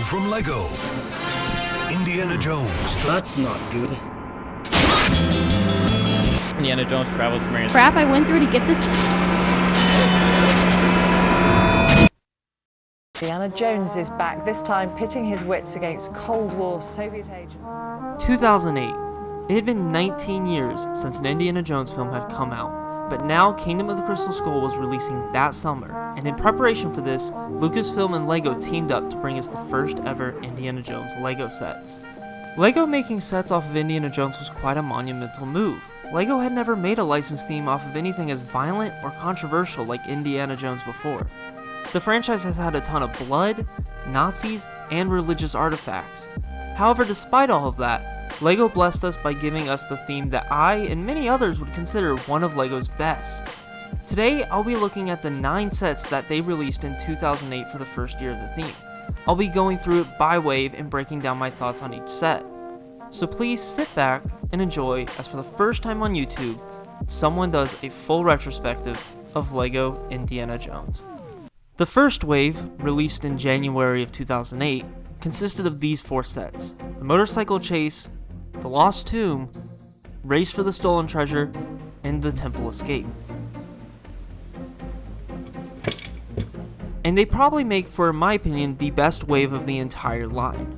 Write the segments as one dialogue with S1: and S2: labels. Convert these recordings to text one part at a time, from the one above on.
S1: from LEGO. Indiana Jones.
S2: That's not good.
S3: Indiana Jones Travel Submarine.
S4: Crap I went through to get this.
S5: Indiana Jones is back, this time pitting his wits against Cold War Soviet agents.
S6: 2008. It had been 19 years since an Indiana Jones film had come out, but now Kingdom of the Crystal Skull was releasing that summer, and in preparation for this, Lucasfilm and LEGO teamed up to bring us the first ever Indiana Jones LEGO sets. LEGO making sets off of Indiana Jones was quite a monumental move. LEGO had never made a licensed theme off of anything as violent or controversial like Indiana Jones before. The franchise has had a ton of blood, Nazis, and religious artifacts. However, despite all of that, LEGO blessed us by giving us the theme that I and many others would consider one of LEGO's best. Today, I'll be looking at the 9 sets that they released in 2008 for the first year of the theme. I'll be going through it by wave and breaking down my thoughts on each set. So please sit back and enjoy as for the first time on YouTube, someone does a full retrospective of LEGO Indiana Jones. The first wave, released in January of 2008, consisted of these 4 sets: the Motorcycle Chase, the Lost Tomb, Race for the Stolen Treasure, and the Temple Escape. And they probably make for, in my opinion, the best wave of the entire line.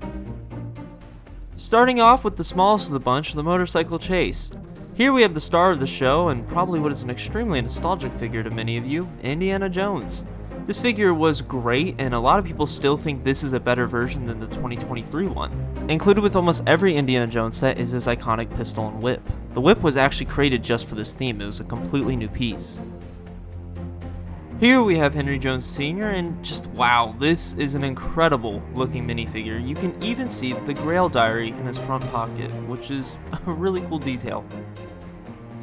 S6: Starting off with the smallest of the bunch, the Motorcycle Chase. Here we have the star of the show, and probably what is an extremely nostalgic figure to many of you, Indiana Jones. This figure was great, and a lot of people still think this is a better version than the 2023 one. Included with almost every Indiana Jones set is this iconic pistol and whip. The whip was actually created just for this theme, it was a completely new piece. Here we have Henry Jones Sr., and just wow, this is an incredible looking minifigure. You can even see the Grail diary in his front pocket, which is a really cool detail.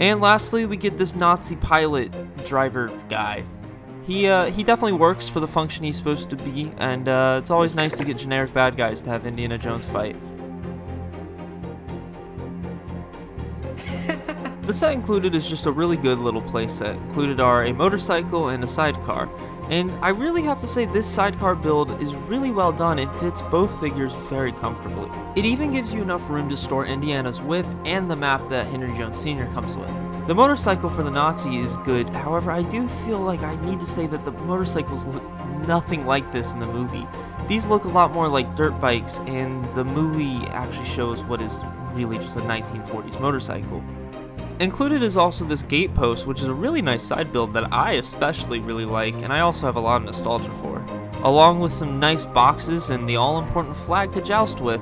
S6: And lastly, we get this Nazi pilot driver guy. He definitely works for the function he's supposed to be, and it's always nice to get generic bad guys to have Indiana Jones fight. The set included is just a really good little playset. Included are a motorcycle and a sidecar, and I really have to say this sidecar build is really well done and fits both figures very comfortably. It even gives you enough room to store Indiana's whip and the map that Henry Jones Sr. comes with. The motorcycle for the Nazi is good, however I do feel like I need to say that the motorcycles look nothing like this in the movie. These look a lot more like dirt bikes, and the movie actually shows what is really just a 1940s motorcycle. Included is also this gate post, which is a really nice side build that I especially really like, and I also have a lot of nostalgia for. Along with some nice boxes and the all-important flag to joust with,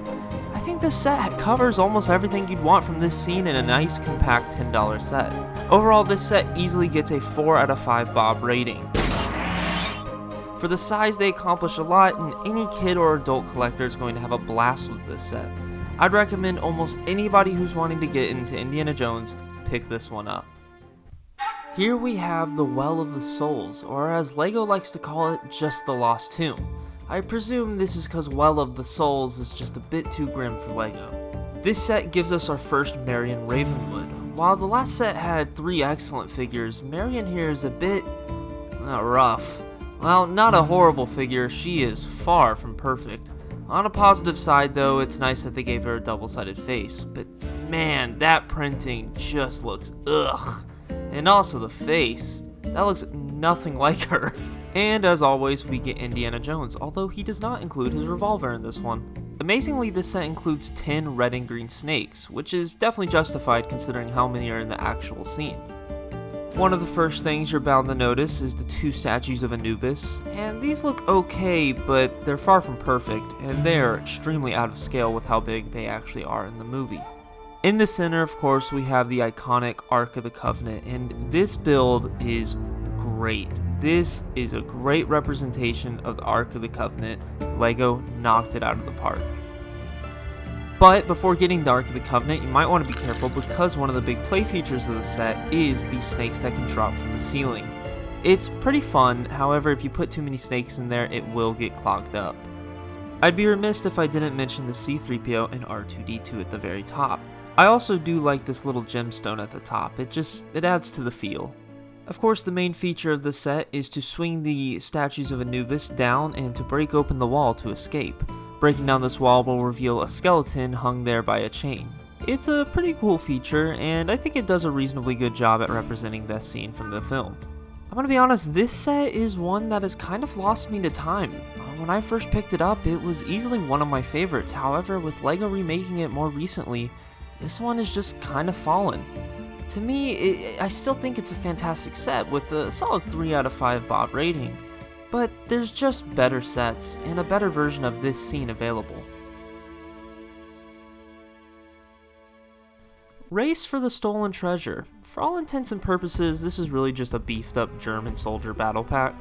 S6: I think this set covers almost everything you'd want from this scene in a nice, compact $10 set. Overall, this set easily gets a 4 out of 5 Bob rating. For the size, they accomplish a lot, and any kid or adult collector is going to have a blast with this set. I'd recommend almost anybody who's wanting to get into Indiana Jones pick this one up. Here we have the Well of the Souls, or as LEGO likes to call it, just the Lost Tomb. I presume this is because Well of the Souls is just a bit too grim for LEGO. This set gives us our first Marion Ravenwood. While the last set had 3 excellent figures, Marion here is a bit rough. Well, not a horrible figure, she is far from perfect. On a positive side though, it's nice that they gave her a double-sided face, but man, that printing just looks ugh. And also the face, that looks nothing like her. And as always, we get Indiana Jones, although he does not include his revolver in this one. Amazingly, this set includes 10 red and green snakes, which is definitely justified considering how many are in the actual scene. One of the first things you're bound to notice is the 2 statues of Anubis, and these look okay, but they're far from perfect, and they are extremely out of scale with how big they actually are in the movie. In the center, of course, we have the iconic Ark of the Covenant, and this build is great. This is a great representation of the Ark of the Covenant. LEGO knocked it out of the park. But before getting the Ark of the Covenant, you might want to be careful because one of the big play features of the set is the snakes that can drop from the ceiling. It's pretty fun, however if you put too many snakes in there, it will get clogged up. I'd be remiss if I didn't mention the C-3PO and R2-D2 at the very top. I also do like this little gemstone at the top, it adds to the feel. Of course, the main feature of this set is to swing the statues of Anubis down and to break open the wall to escape. Breaking down this wall will reveal a skeleton hung there by a chain. It's a pretty cool feature, and I think it does a reasonably good job at representing this scene from the film. I'm gonna be honest, this set is one that has kind of lost me to time. When I first picked it up, it was easily one of my favorites. However, with LEGO remaking it more recently, this one has just kind of fallen. To me, I still think it's a fantastic set with a solid 3 out of 5 Bob rating, but there's just better sets and a better version of this scene available. Race for the Stolen Treasure. For all intents and purposes, this is really just a beefed up German soldier battle pack,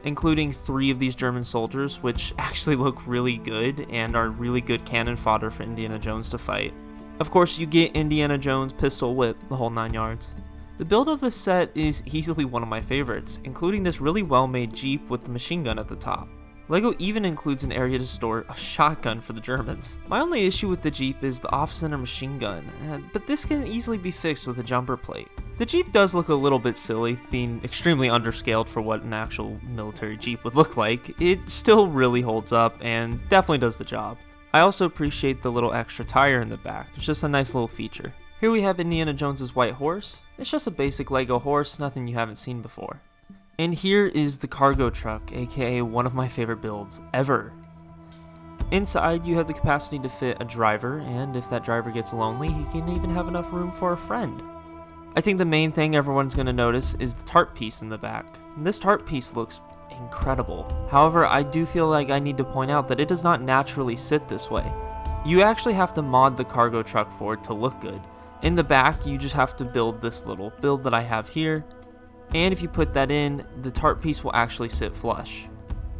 S6: including 3 of these German soldiers, which actually look really good and are really good cannon fodder for Indiana Jones to fight. Of course, you get Indiana Jones pistol whip, the whole 9 yards. The build of this set is easily one of my favorites, including this really well-made Jeep with the machine gun at the top. LEGO even includes an area to store a shotgun for the Germans. My only issue with the Jeep is the off-center machine gun, but this can easily be fixed with a jumper plate. The Jeep does look a little bit silly, being extremely underscaled for what an actual military Jeep would look like. It still really holds up and definitely does the job. I also appreciate the little extra tire in the back. It's just a nice little feature. Here we have Indiana Jones's white horse. It's just a basic LEGO horse, nothing you haven't seen before. And here is the cargo truck, aka one of my favorite builds ever. Inside, you have the capacity to fit a driver, and if that driver gets lonely, he can even have enough room for a friend. I think the main thing everyone's going to notice is the tarp piece in the back. And this tarp piece looks incredible. However, I do feel like I need to point out that it does not naturally sit this way. You actually have to mod the cargo truck for it to look good. In the back, you just have to build this little build that I have here, and if you put that in, the tarp piece will actually sit flush.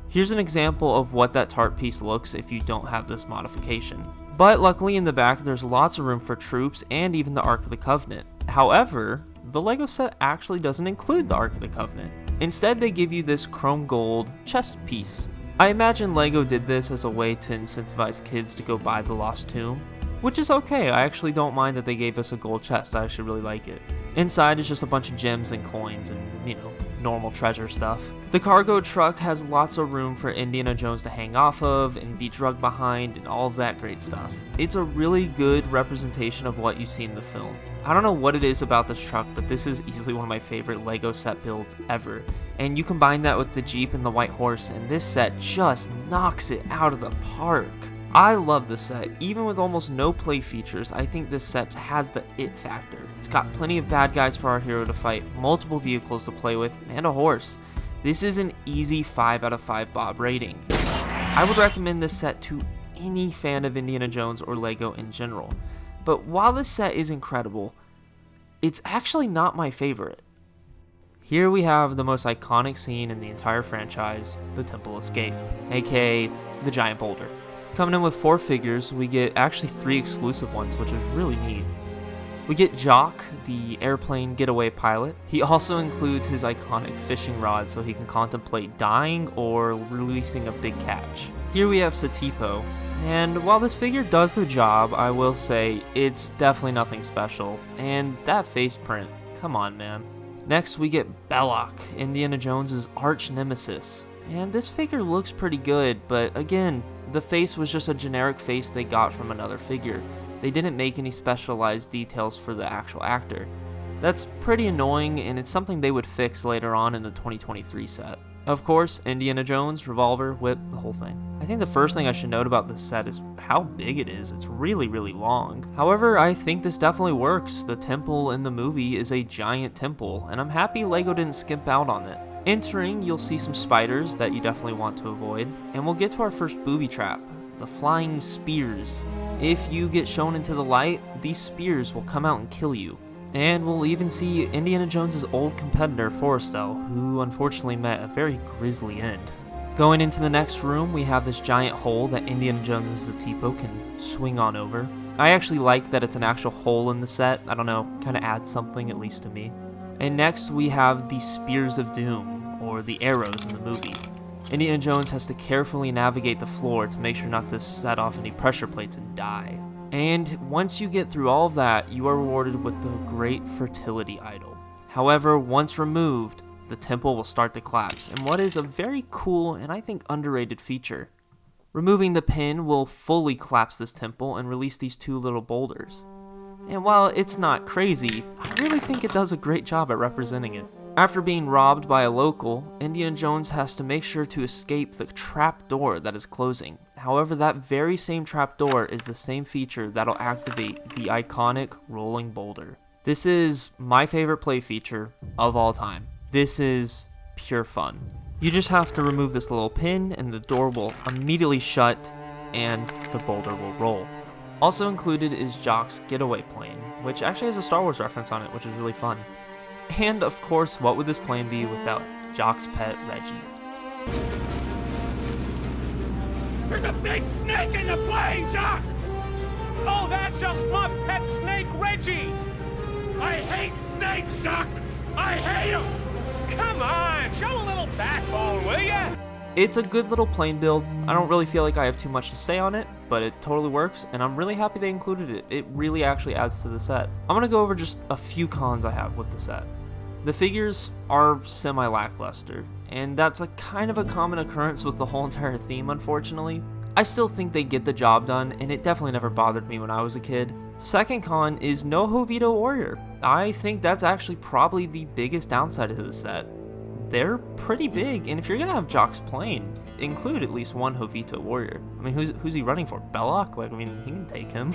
S6: Here's an example of what that tarp piece looks if you don't have this modification. But luckily in the back, there's lots of room for troops and even the Ark of the Covenant. However, the LEGO set actually doesn't include the Ark of the Covenant. Instead, they give you this chrome gold chest piece. I imagine LEGO did this as a way to incentivize kids to go buy the Lost Tomb, which is okay. I actually don't mind that they gave us a gold chest. I actually really like it. Inside is just a bunch of gems and coins and, normal treasure stuff. The cargo truck has lots of room for Indiana Jones to hang off of and be drugged behind and all of that great stuff. It's a really good representation of what you see in the film. I don't know what it is about this truck, but this is easily one of my favorite LEGO set builds ever. And you combine that with the Jeep and the white horse, and this set just knocks it out of the park. I love this set. Even with almost no play features, I think this set has the it factor. It's got plenty of bad guys for our hero to fight, multiple vehicles to play with, and a horse. This is an easy 5 out of 5 Bob rating. I would recommend this set to any fan of Indiana Jones or LEGO in general. But while this set is incredible, it's actually not my favorite. Here we have the most iconic scene in the entire franchise, the Temple Escape, aka the giant boulder. Coming in with 4 figures, we get actually 3 exclusive ones, which is really neat. We get Jock, the airplane getaway pilot. He also includes his iconic fishing rod so he can contemplate dying or releasing a big catch. Here we have Satipo, and while this figure does the job, I will say it's definitely nothing special. And that face print, come on man. Next we get Belloc, Indiana Jones' arch nemesis. And this figure looks pretty good, but again, the face was just a generic face they got from another figure. They didn't make any specialized details for the actual actor. That's pretty annoying, and it's something they would fix later on in the 2023 set. Of course, Indiana Jones, revolver, whip, the whole thing. I think the first thing I should note about this set is how big it is. It's really, really long. However, I think this definitely works. The temple in the movie is a giant temple, and I'm happy LEGO didn't skimp out on it. Entering, you'll see some spiders that you definitely want to avoid, and we'll get to our first booby trap, the flying spears. If you get shown into the light, these spears will come out and kill you. And we'll even see Indiana Jones' old competitor, Forrestal, who unfortunately met a very grisly end. Going into the next room, we have this giant hole that Indiana Jones' Satipo can swing on over. I actually like that it's an actual hole in the set. I don't know, kind of adds something, at least to me. And next we have the Spears of Doom, or the arrows in the movie. Indiana Jones has to carefully navigate the floor to make sure not to set off any pressure plates and die. And once you get through all of that, you are rewarded with the Great Fertility Idol. However, once removed, the temple will start to collapse, in what is a very cool and I think underrated feature. Removing the pin will fully collapse this temple and release these two little boulders. And while it's not crazy, I really think it does a great job at representing it. After being robbed by a local, Indiana Jones has to make sure to escape the trap door that is closing. However, that very same trap door is the same feature that'll activate the iconic rolling boulder. This is my favorite play feature of all time. This is pure fun. You just have to remove this little pin and the door will immediately shut and the boulder will roll. Also included is Jock's getaway plane, which actually has a Star Wars reference on it, which is really fun. And of course, what would this plane be without Jock's pet, Reggie?
S2: There's a big snake in the plane, Jock! Oh, that's just my pet snake, Reggie! I hate snakes, Jock! I hate them! Come on, show a little backbone, will ya?
S6: It's a good little plane build. I don't really feel like I have too much to say on it, but it totally works, and I'm really happy they included it. It really actually adds to the set. I'm gonna go over just a few cons I have with the set. The figures are semi-lackluster, and that's a kind of a common occurrence with the whole entire theme, unfortunately. I still think they get the job done, and it definitely never bothered me when I was a kid. Second con is no Jovito Warrior. I think that's actually probably the biggest downside of the set. They're pretty big, and if you're gonna have Jock's plane, include at least one Jovito Warrior. I mean, who's he running for? Belloc? Like, I mean, he can take him.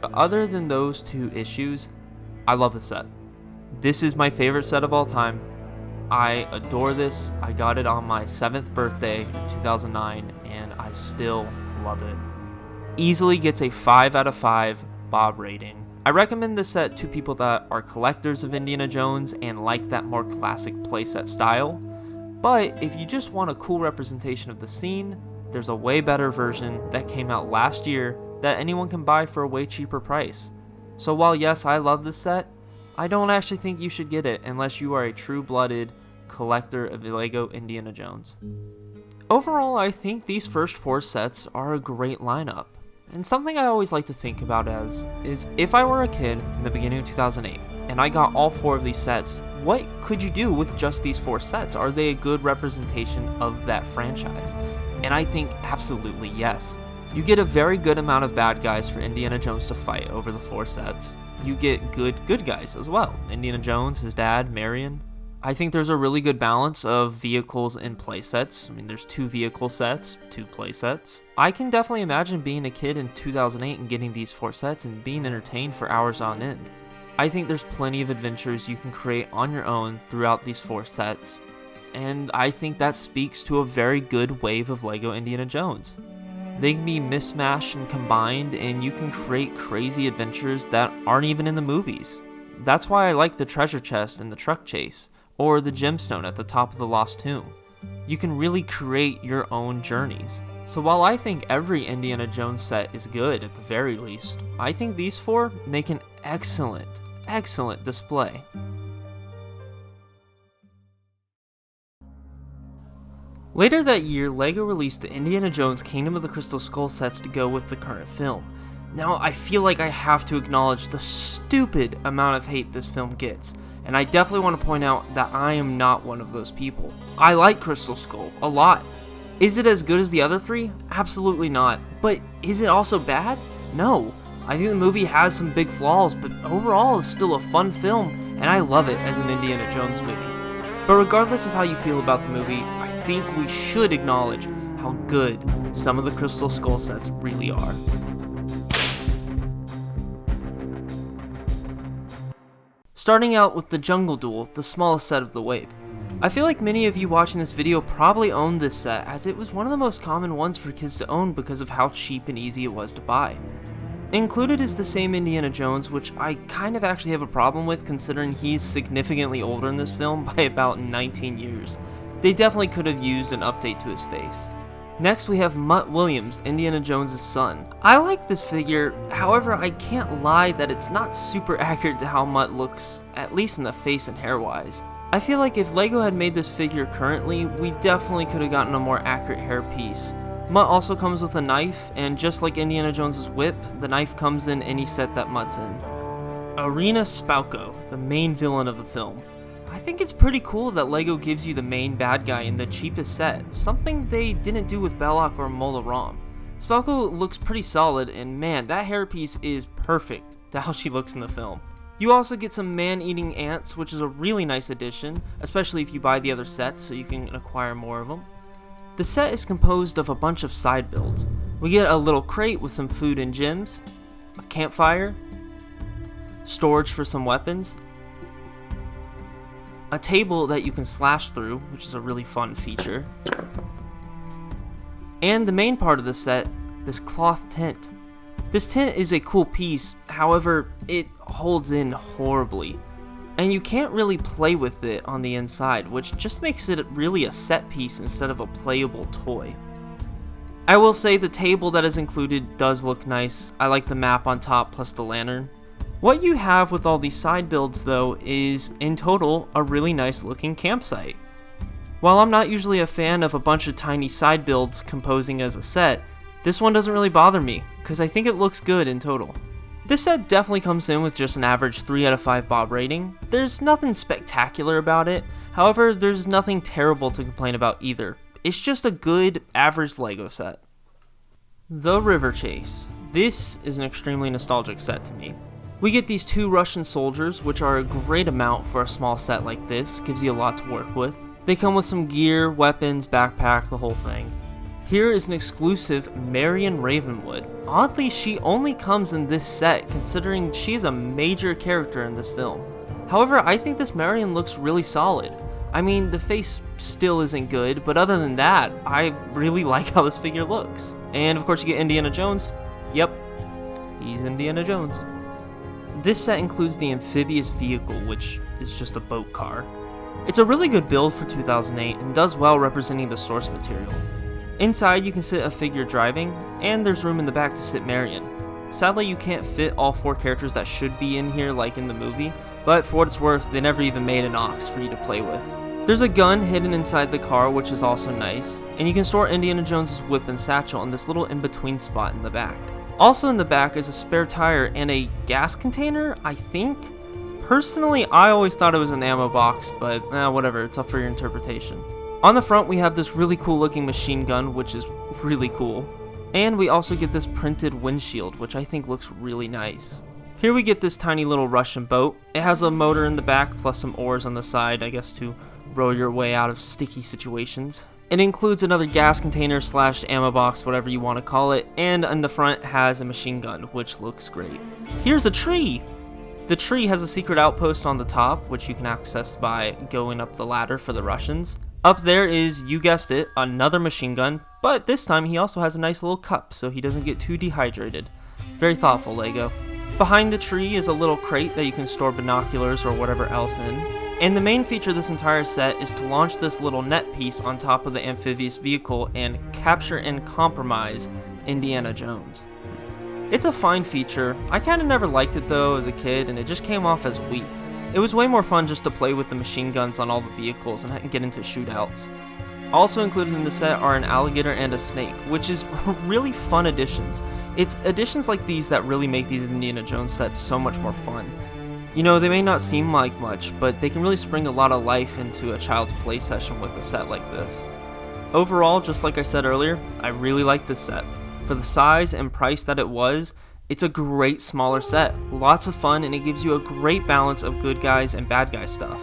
S6: Other than those two issues, I love the set. This is my favorite set of all time. I adore this. I got it on my 7th birthday in 2009, and I still love it. Easily gets a 5 out of 5 Bob rating. I recommend this set to people that are collectors of Indiana Jones and like that more classic playset style. But if you just want a cool representation of the scene, there's a way better version that came out last year that anyone can buy for a way cheaper price. So while yes, I love this set, I don't actually think you should get it unless you are a true-blooded collector of Lego Indiana Jones. Overall, I think these first 4 sets are a great lineup. And something I always like to think about is if I were a kid in the beginning of 2008 and I got all 4 of these sets, what could you do with just these 4 sets? Are they a good representation of that franchise? And I think absolutely yes. You get a very good amount of bad guys for Indiana Jones to fight over the 4 sets. You get good guys as well. Indiana Jones, his dad, Marion. I think there's a really good balance of vehicles and playsets. I mean, there's 2 vehicle sets, 2 playsets. I can definitely imagine being a kid in 2008 and getting these 4 sets and being entertained for hours on end. I think there's plenty of adventures you can create on your own throughout these 4 sets, and I think that speaks to a very good wave of Lego Indiana Jones. They can be mismatched and combined, and you can create crazy adventures that aren't even in the movies. That's why I like the treasure chest in the truck chase, or the gemstone at the top of the Lost Tomb. You can really create your own journeys. So while I think every Indiana Jones set is good at the very least, I think these 4 make an excellent display. Later that year, LEGO released the Indiana Jones Kingdom of the Crystal Skull sets to go with the current film. Now, I feel like I have to acknowledge the stupid amount of hate this film gets, and I definitely want to point out that I am not one of those people. I like Crystal Skull a lot. Is it as good as the other 3? Absolutely not. But is it also bad? No. I think the movie has some big flaws, but overall it's still a fun film, and I love it as an Indiana Jones movie. But regardless of how you feel about the movie, I think we should acknowledge how good some of the Crystal Skull sets really are. Starting out with the Jungle Duel, the smallest set of the wave. I feel like many of you watching this video probably owned this set, as it was one of the most common ones for kids to own because of how cheap and easy it was to buy. Included is the same Indiana Jones, which I kind of actually have a problem with considering he's significantly older in this film by about 19 years. They definitely could have used an update to his face. Next we have Mutt Williams, Indiana Jones' son. I like this figure, however I can't lie that it's not super accurate to how Mutt looks, at least in the face and hair wise. I feel like if LEGO had made this figure currently, we definitely could have gotten a more accurate hair piece. Mutt also comes with a knife, and just like Indiana Jones' whip, the knife comes in any set that Mutt's in. Arena Spauco, the main villain of the film. I think it's pretty cool that LEGO gives you the main bad guy in the cheapest set, something they didn't do with Belloc or Mola Ram. Spelko looks pretty solid, and man, that hairpiece is perfect to how she looks in the film. You also get some man-eating ants, which is a really nice addition, especially if you buy the other sets so you can acquire more of them. The set is composed of a bunch of side builds. We get a little crate with some food and gems, a campfire, storage for some weapons, a table that you can slash through, which is a really fun feature, and the main part of the set, this cloth tent. This tent is a cool piece, however, it holds in horribly, and you can't really play with it on the inside, which just makes it really a set piece instead of a playable toy. I will say the table that is included does look nice. I like the map on top plus the lantern. What you have with all these side builds though is, in total, a really nice looking campsite. While I'm not usually a fan of a bunch of tiny side builds composing as a set, this one doesn't really bother me, because I think it looks good in total. This set definitely comes in with just an average 3 out of 5 Bob rating. There's nothing spectacular about it, however, there's nothing terrible to complain about either. It's just a good, average LEGO set. The River Chase. This is an extremely nostalgic set to me. We get these 2 Russian soldiers, which are a great amount for a small set like this, gives you a lot to work with. They come with some gear, weapons, backpack, the whole thing. Here is an exclusive Marion Ravenwood. Oddly, she only comes in this set, considering she's a major character in this film. However, I think this Marion looks really solid. I mean, the face still isn't good, but other than that, I really like how this figure looks. And of course you get Indiana Jones. Yep, he's Indiana Jones. This set includes the amphibious vehicle, which is just a boat car. It's a really good build for 2008 and does well representing the source material. Inside you can sit a figure driving, and there's room in the back to sit Marion. Sadly you can't fit all 4 characters that should be in here like in the movie, but for what it's worth, they never even made an ox for you to play with. There's a gun hidden inside the car, which is also nice, and you can store Indiana Jones' whip and satchel in this little in-between spot in the back. Also in the back is a spare tire and a gas container, I think? Personally, I always thought it was an ammo box, but whatever, it's up for your interpretation. On the front, we have this really cool looking machine gun, which is really cool. And we also get this printed windshield, which I think looks really nice. Here we get this tiny little Russian boat. It has a motor in the back, plus some oars on the side, I guess to row your way out of sticky situations. It includes another gas container / ammo box, whatever you want to call it, and in the front has a machine gun, which looks great. Here's a tree! The tree has a secret outpost on the top, which you can access by going up the ladder for the Russians. Up there is, you guessed it, another machine gun, but this time he also has a nice little cup so he doesn't get too dehydrated. Very thoughtful, LEGO. Behind the tree is a little crate that you can store binoculars or whatever else in. And the main feature of this entire set is to launch this little net piece on top of the amphibious vehicle and capture and compromise Indiana Jones. It's a fine feature. I kinda never liked it though as a kid, and it just came off as weak. It was way more fun just to play with the machine guns on all the vehicles and get into shootouts. Also included in the set are an alligator and a snake, which is really fun additions. It's additions like these that really make these Indiana Jones sets so much more fun. You know, they may not seem like much, but they can really spring a lot of life into a child's play session with a set like this. Overall, just like I said earlier, I really like this set. For the size and price that it was, it's a great smaller set, lots of fun, and it gives you a great balance of good guys and bad guy stuff.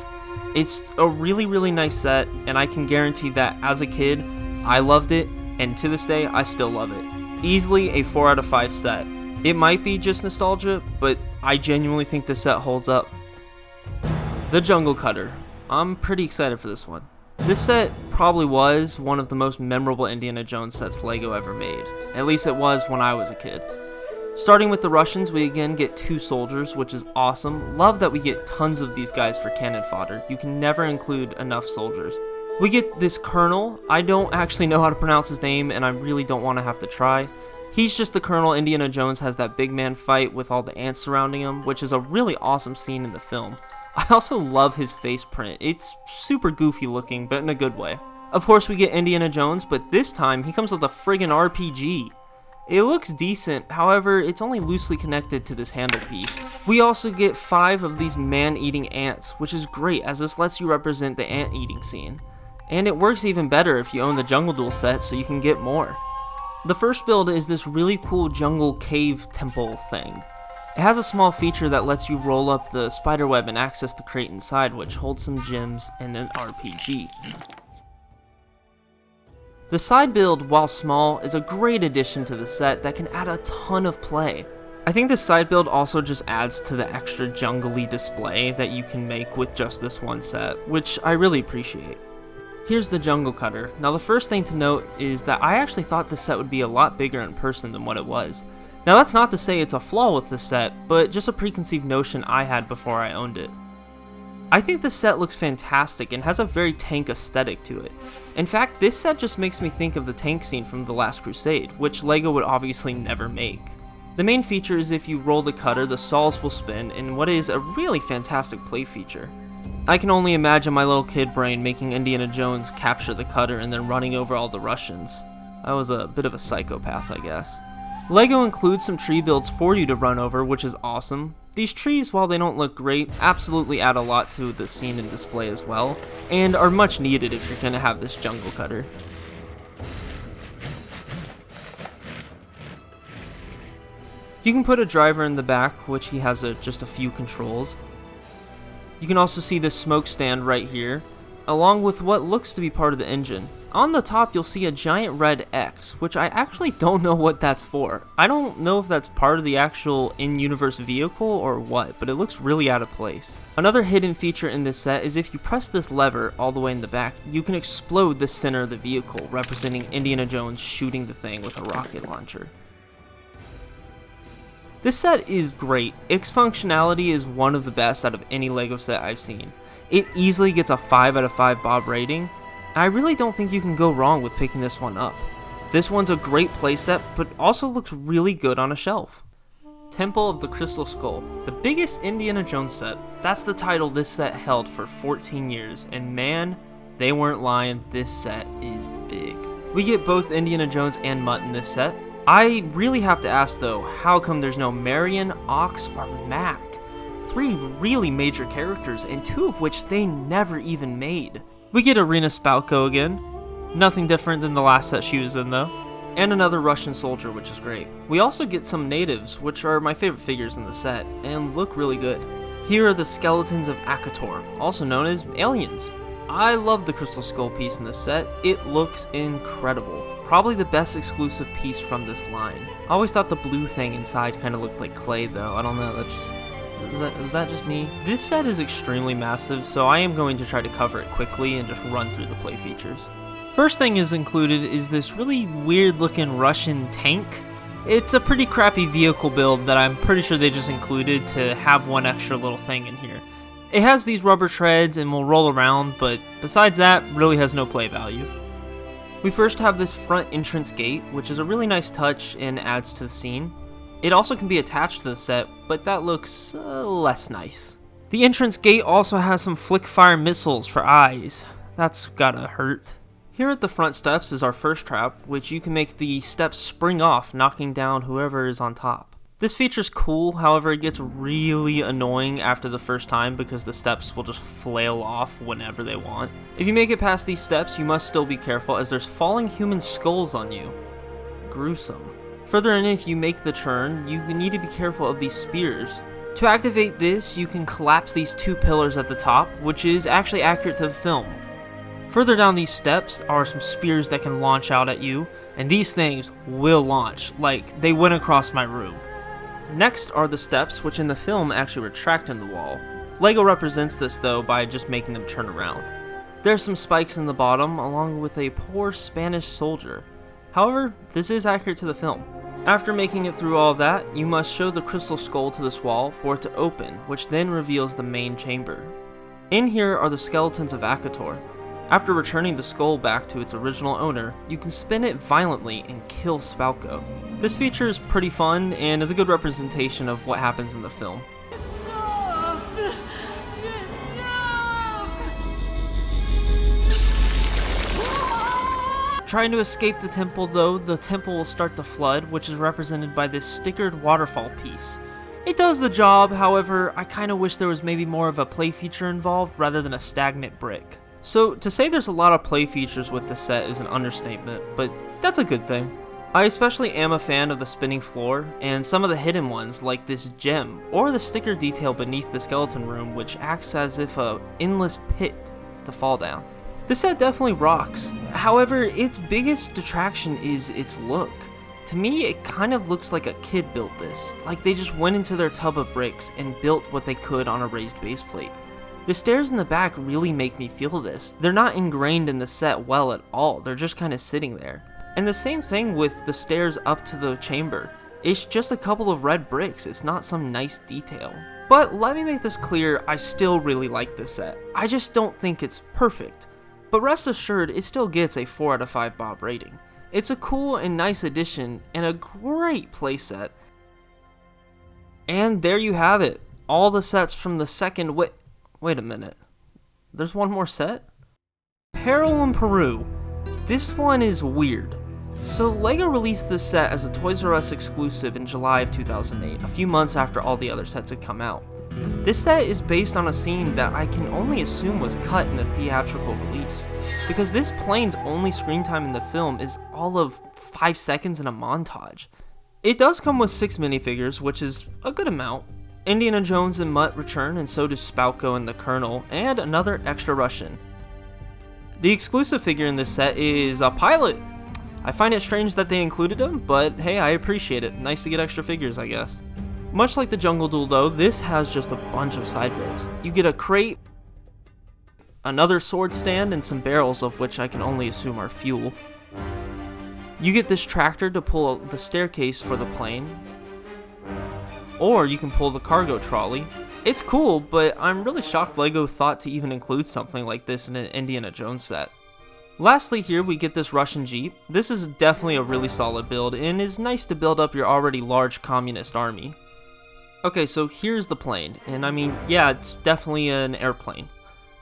S6: It's a really, really nice set, and I can guarantee that as a kid, I loved it, and to this day, I still love it. Easily a 4 out of 5 set. It might be just nostalgia, but I genuinely think this set holds up. The Jungle Cutter. I'm pretty excited for this one. This set probably was one of the most memorable Indiana Jones sets LEGO ever made. At least it was when I was a kid. Starting with the Russians, we again get 2 soldiers, which is awesome. Love that we get tons of these guys for cannon fodder. You can never include enough soldiers. We get this colonel. I don't actually know how to pronounce his name, and I really don't want to have to try. He's just the colonel. Indiana Jones has that big man fight with all the ants surrounding him, which is a really awesome scene in the film. I also love his face print. It's super goofy looking, but in a good way. Of course, we get Indiana Jones, but this time he comes with a friggin' RPG. It looks decent, however, it's only loosely connected to this handle piece. We also get 5 of these man-eating ants, which is great as this lets you represent the ant-eating scene. And it works even better if you own the Jungle Duel set so you can get more. The first build is this really cool jungle cave temple thing. It has a small feature that lets you roll up the spiderweb and access the crate inside, which holds some gems and an RPG. The side build, while small, is a great addition to the set that can add a ton of play. I think this side build also just adds to the extra jungly display that you can make with just this one set, which I really appreciate. Here's the jungle cutter. Now the first thing to note is that I actually thought this set would be a lot bigger in person than what it was. Now that's not to say it's a flaw with this set, but just a preconceived notion I had before I owned it. I think this set looks fantastic and has a very tank aesthetic to it. In fact, this set just makes me think of the tank scene from The Last Crusade, which LEGO would obviously never make. The main feature is if you roll the cutter, the saws will spin in what is a really fantastic play feature. I can only imagine my little kid brain making Indiana Jones capture the cutter and then running over all the Russians. I was a bit of a psychopath, I guess. LEGO includes some tree builds for you to run over, which is awesome. These trees, while they don't look great, absolutely add a lot to the scene and display as well, and are much needed if you're going to have this jungle cutter. You can put a driver in the back, which he has just a few controls. You can also see this smoke stand right here, along with what looks to be part of the engine. On the top, you'll see a giant red X, which I actually don't know what that's for. I don't know if that's part of the actual in-universe vehicle or what, but it looks really out of place. Another hidden feature in this set is if you press this lever all the way in the back, you can explode the center of the vehicle, representing Indiana Jones shooting the thing with a rocket launcher. This set is great. Its functionality is one of the best out of any LEGO set I've seen. It easily gets a 5 out of 5 Bob rating. I really don't think you can go wrong with picking this one up. This one's a great playset, but also looks really good on a shelf. Temple of the Crystal Skull, the biggest Indiana Jones set. That's the title this set held for 14 years, and man, they weren't lying, this set is big. We get both Indiana Jones and Mutt in this set. I really have to ask though, how come there's no Marion, Ox, or Mac? 3 really major characters, and 2 of which they never even made. We get Arena Spalko again, nothing different than the last set she was in though, and another Russian soldier, which is great. We also get some natives, which are my favorite figures in the set, and look really good. Here are the skeletons of Akator, also known as aliens. I love the Crystal Skull piece in this set, it looks incredible. Probably the best exclusive piece from this line. I always thought the blue thing inside kind of looked like clay though, I don't know, was that just me? This set is extremely massive, so I am going to try to cover it quickly and just run through the play features. First thing is included is this really weird looking Russian tank. It's a pretty crappy vehicle build that I'm pretty sure they just included to have one extra little thing in here. It has these rubber treads and will roll around, but besides that, really has no play value. We first have this front entrance gate, which is a really nice touch and adds to the scene. It also can be attached to the set, but that looks less nice. The entrance gate also has some flick fire missiles for eyes. That's gotta hurt. Here at the front steps is our first trap, which you can make the steps spring off, knocking down whoever is on top. This feature's cool, however it gets really annoying after the first time because the steps will just flail off whenever they want. If you make it past these steps, you must still be careful as there's falling human skulls on you. Gruesome. Further in, if you make the turn, you need to be careful of these spears. To activate this, you can collapse these 2 pillars at the top, which is actually accurate to the film. Further down these steps are some spears that can launch out at you, and these things will launch, like they went across my room. Next are the steps, which in the film actually retract in the wall. LEGO represents this though by just making them turn around. There's some spikes in the bottom, along with a poor Spanish soldier. However, this is accurate to the film. After making it through all that, you must show the crystal skull to this wall for it to open, which then reveals the main chamber. In here are the skeletons of Akator. After returning the skull back to its original owner, you can spin it violently and kill Spalko. This feature is pretty fun and is a good representation of what happens in the film. Trying to escape the temple though, the temple will start to flood, which is represented by this stickered waterfall piece. It does the job, however, I kinda wish there was maybe more of a play feature involved rather than a stagnant brick. So to say there's a lot of play features with this set is an understatement, but that's a good thing. I especially am a fan of the spinning floor, and some of the hidden ones like this gem, or the sticker detail beneath the skeleton room which acts as if a endless pit to fall down. This set definitely rocks, however its biggest detraction is its look. To me it kind of looks like a kid built this, like they just went into their tub of bricks and built what they could on a raised base plate. The stairs in the back really make me feel this. They're not ingrained in the set well at all, they're just kind of sitting there. And the same thing with the stairs up to the chamber. It's just a couple of red bricks, it's not some nice detail. But let me make this clear, I still really like this set. I just don't think it's perfect. But rest assured, it still gets a 4 out of 5 Bob rating. It's a cool and nice addition, and a great playset. And there you have it. All the sets from the second wait a minute. There's one more set? Peril and Peru. This one is weird. So LEGO released this set as a Toys R Us exclusive in July of 2008, a few months after all the other sets had come out. This set is based on a scene that I can only assume was cut in the theatrical release, because this plane's only screen time in the film is all of 5 seconds in a montage. It does come with 6 minifigures, which is a good amount. Indiana Jones and Mutt return, and so do Spalko and the Colonel, and another extra Russian. The exclusive figure in this set is a pilot! I find it strange that they included him, but hey, I appreciate it. Nice to get extra figures, I guess. Much like the Jungle Duel though, this has just a bunch of side builds. You get a crate, another sword stand, and some barrels, of which I can only assume are fuel. You get this tractor to pull the staircase for the plane, or you can pull the cargo trolley. It's cool, but I'm really shocked LEGO thought to even include something like this in an Indiana Jones set. Lastly here we get this Russian Jeep. This is definitely a really solid build and is nice to build up your already large communist army. Okay, so here's the plane, and I mean, yeah, it's definitely an airplane.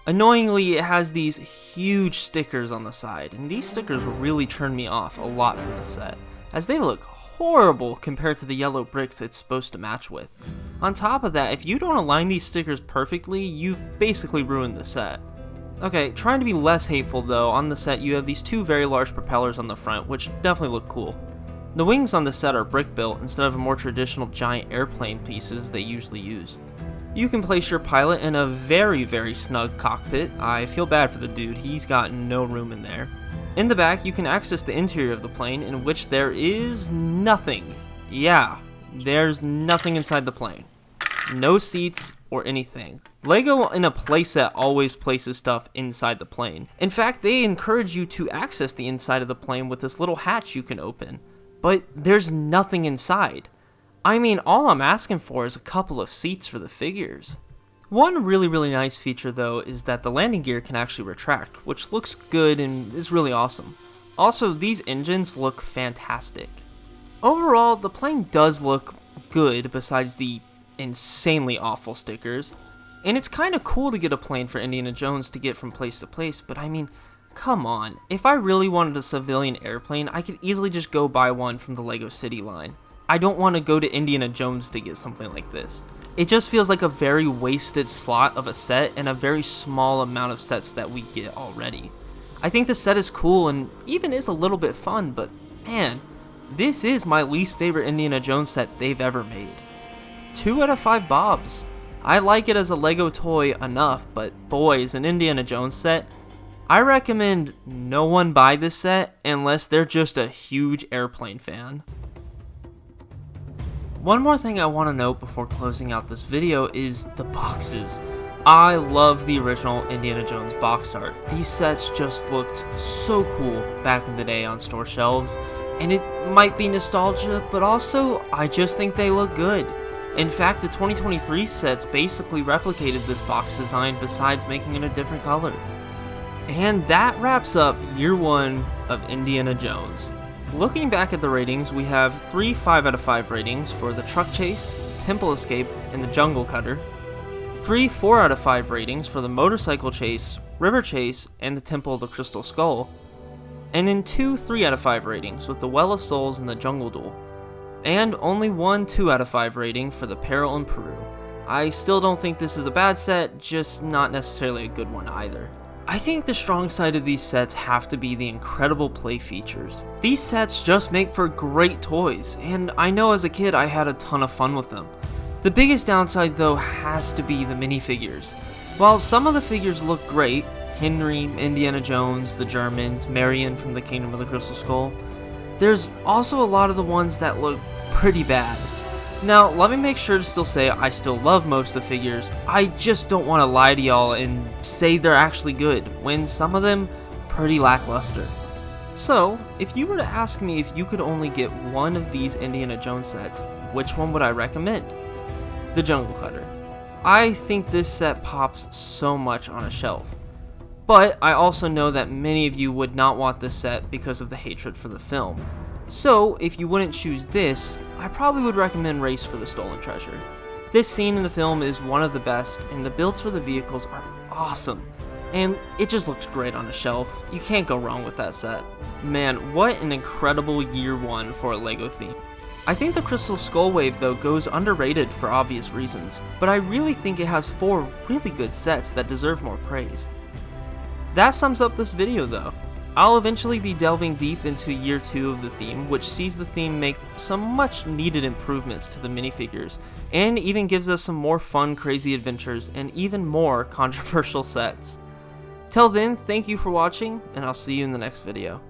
S6: Annoyingly, it has these huge stickers on the side, and these stickers really turn me off a lot from the set, as they look horrible compared to the yellow bricks it's supposed to match with. On top of that, if you don't align these stickers perfectly, you've basically ruined the set. Okay, trying to be less hateful though, on the set you have these 2 very large propellers on the front, which definitely look cool. The wings on the set are brick built instead of more traditional giant airplane pieces they usually use. You can place your pilot in a very, very snug cockpit. I feel bad for the dude, he's got no room in there. In the back, you can access the interior of the plane, in which there is nothing. Yeah, there's nothing inside the plane. No seats or anything. LEGO in a playset always places stuff inside the plane. In fact, they encourage you to access the inside of the plane with this little hatch you can open. But there's nothing inside. I mean, all I'm asking for is a couple of seats for the figures. One really nice feature though is that the landing gear can actually retract, which looks good and is really awesome. Also, these engines look fantastic. Overall, the plane does look good besides the insanely awful stickers, and it's kinda cool to get a plane for Indiana Jones to get from place to place, but I mean, come on, if I really wanted a civilian airplane, I could easily just go buy one from the LEGO City line. I don't want to go to Indiana Jones to get something like this. It just feels like a very wasted slot of a set and a very small amount of sets that we get already. I think the set is cool and even is a little bit fun, but man, this is my least favorite Indiana Jones set they've ever made. 2 out of 5 Bobs. I like it as a LEGO toy enough, but boy, as an Indiana Jones set, I recommend no one buy this set unless they're just a huge airplane fan. One more thing I want to note before closing out this video is the boxes. I love the original Indiana Jones box art. These sets just looked so cool back in the day on store shelves, and it might be nostalgia, but also I just think they look good. In fact, the 2023 sets basically replicated this box design besides making it a different color. And that wraps up year 1 of Indiana Jones. Looking back at the ratings, we have 3 5 out of 5 ratings for the Truck Chase, Temple Escape, and the Jungle Cutter, 3 4 out of 5 ratings for the Motorcycle Chase, River Chase, and the Temple of the Crystal Skull, and then 2 3 out of 5 ratings with the Well of Souls and the Jungle Duel, and only 1 2 out of 5 rating for the Peril and Peru. I still don't think this is a bad set, just not necessarily a good one either. I think the strong side of these sets have to be the incredible play features. These sets just make for great toys, and I know as a kid I had a ton of fun with them. The biggest downside though has to be the minifigures. While some of the figures look great, Henry, Indiana Jones, the Germans, Marion from the Kingdom of the Crystal Skull, there's also a lot of the ones that look pretty bad. Now, let me make sure to still say I still love most of the figures, I just don't want to lie to y'all and say they're actually good, when some of them pretty lackluster. So, if you were to ask me if you could only get one of these Indiana Jones sets, which one would I recommend? The Jungle Cutter. I think this set pops so much on a shelf. But I also know that many of you would not want this set because of the hatred for the film. So, if you wouldn't choose this, I probably would recommend Race for the Stolen Treasure. This scene in the film is one of the best, and the builds for the vehicles are awesome. And it just looks great on a shelf. You can't go wrong with that set. Man, what an incredible year one for a LEGO theme. I think the Crystal Skull Wave though goes underrated for obvious reasons, but I really think it has 4 really good sets that deserve more praise. That sums up this video though. I'll eventually be delving deep into year 2 of the theme, which sees the theme make some much needed improvements to the minifigures, and even gives us some more fun, crazy adventures and even more controversial sets. Till then, thank you for watching, and I'll see you in the next video.